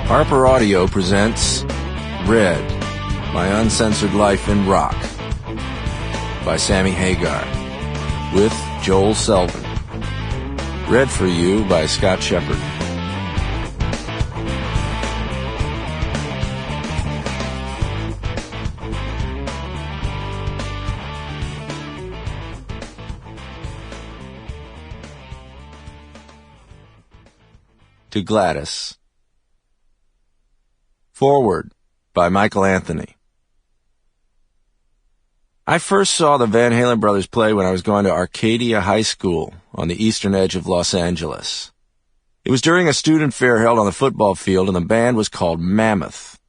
Harper Audio presents Red, My Uncensored Life in Rock by Sammy Hagar with Joel Selvin. Read for you by Scott Shepard. To Gladys. Forward by Michael Anthony. I first saw the Van Halen brothers play when I was going to Arcadia High School on the eastern edge of Los Angeles. It was during a student fair held on the football field, and the band was called Mammoth.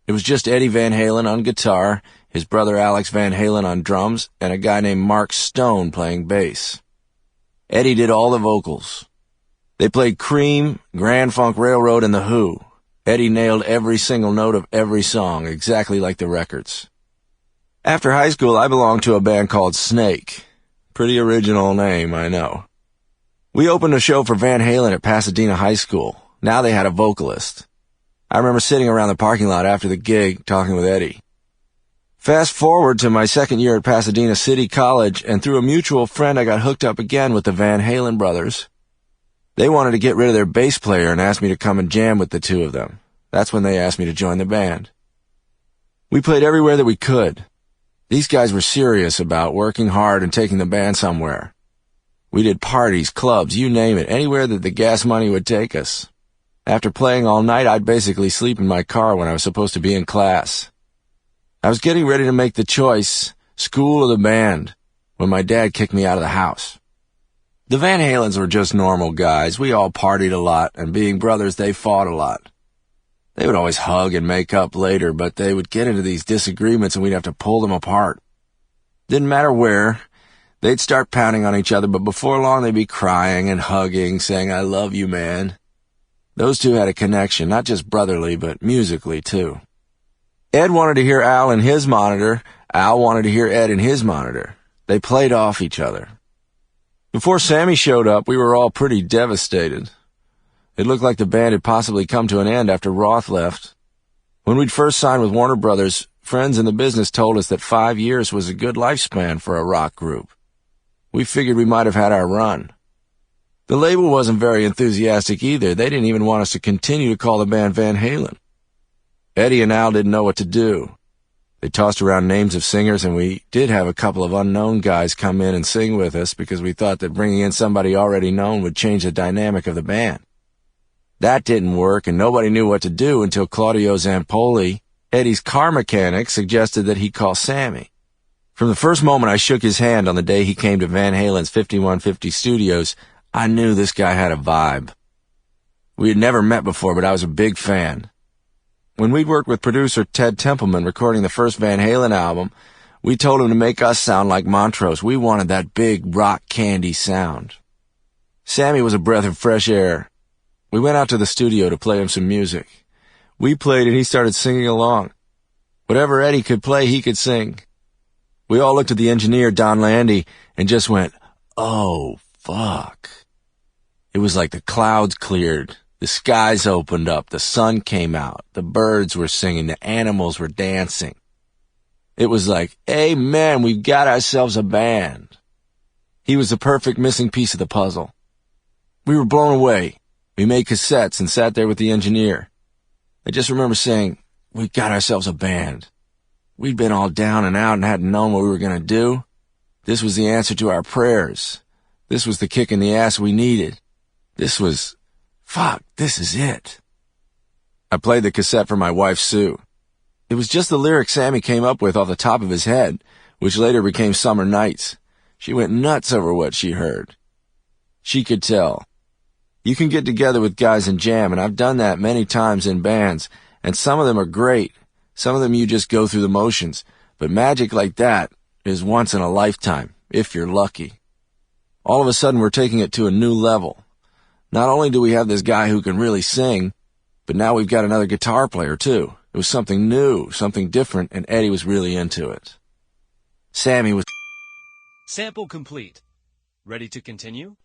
It was just Eddie Van Halen on guitar, his brother Alex Van Halen on drums, and a guy named Mark Stone playing bass. Eddie did all the vocals. They played Cream, Grand Funk Railroad, and The Who. Eddie nailed every single note of every song, exactly like the records. After high school, I belonged to a band called Snake. Pretty original name, I know. We opened a show for Van Halen at Pasadena High School. Now they had a vocalist. I remember sitting around the parking lot after the gig, talking with Eddie. Fast forward to my second year at Pasadena City College, and through a mutual friend I got hooked up again with the Van Halen brothers. They wanted to get rid of their bass player and asked me to come and jam with the two of them. That's when they asked me to join the band. We played everywhere that we could. These guys were serious about working hard and taking the band somewhere. We did parties, clubs, you name it, anywhere that the gas money would take us. After playing all night, I'd basically sleep in my car when I was supposed to be in class. I was getting ready to make the choice, school or the band, when my dad kicked me out of the house. The Van Halens were just normal guys. We all partied a lot, and being brothers, they fought a lot. They would always hug and make up later, but they would get into these disagreements and we'd have to pull them apart. Didn't matter where. They'd start pounding on each other, but before long they'd be crying and hugging, saying, "I love you, man." Those two had a connection, not just brotherly, but musically, too. Ed wanted to hear Al in his monitor. Al wanted to hear Ed in his monitor. They played off each other. Before Sammy showed up, we were all pretty devastated. It looked like the band had possibly come to an end after Roth left. When we'd first signed with Warner Brothers, friends in the business told us that 5 years was a good lifespan for a rock group. We figured we might have had our run. The label wasn't very enthusiastic either. They didn't even want us to continue to call the band Van Halen. Eddie and Al didn't know what to do. They tossed around names of singers, and we did have a couple of unknown guys come in and sing with us because we thought that bringing in somebody already known would change the dynamic of the band. That didn't work, and nobody knew what to do until Claudio Zampoli, Eddie's car mechanic, suggested that he call Sammy. From the first moment I shook his hand on the day he came to Van Halen's 5150 studios, I knew this guy had a vibe. We had never met before, but I was a big fan. When we'd worked with producer Ted Templeman recording the first Van Halen album, we told him to make us sound like Montrose. We wanted that big rock candy sound. Sammy was a breath of fresh air. We went out to the studio to play him some music. We played and he started singing along. Whatever Eddie could play, he could sing. We all looked at the engineer, Don Landy, and just went, "Oh, fuck." It was like the clouds cleared. The skies opened up, the sun came out, the birds were singing, the animals were dancing. It was like, amen, we've got ourselves a band. He was the perfect missing piece of the puzzle. We were blown away. We made cassettes and sat there with the engineer. I just remember saying, we've got ourselves a band. We'd been all down and out and hadn't known what we were going to do. This was the answer to our prayers. This was the kick in the ass we needed. This was... Fuck, this is it. I played the cassette for my wife, Sue. It was just the lyrics Sammy came up with off the top of his head, which later became Summer Nights. She went nuts over what she heard. She could tell. You can get together with guys and jam, and I've done that many times in bands, and some of them are great. Some of them you just go through the motions, but magic like that is once in a lifetime, if you're lucky. All of a sudden, we're taking it to a new level. Not only do we have this guy who can really sing, but now we've got another guitar player, too. It was something new, something different, and Eddie was really into it. Sammy was Sample complete. Ready to continue?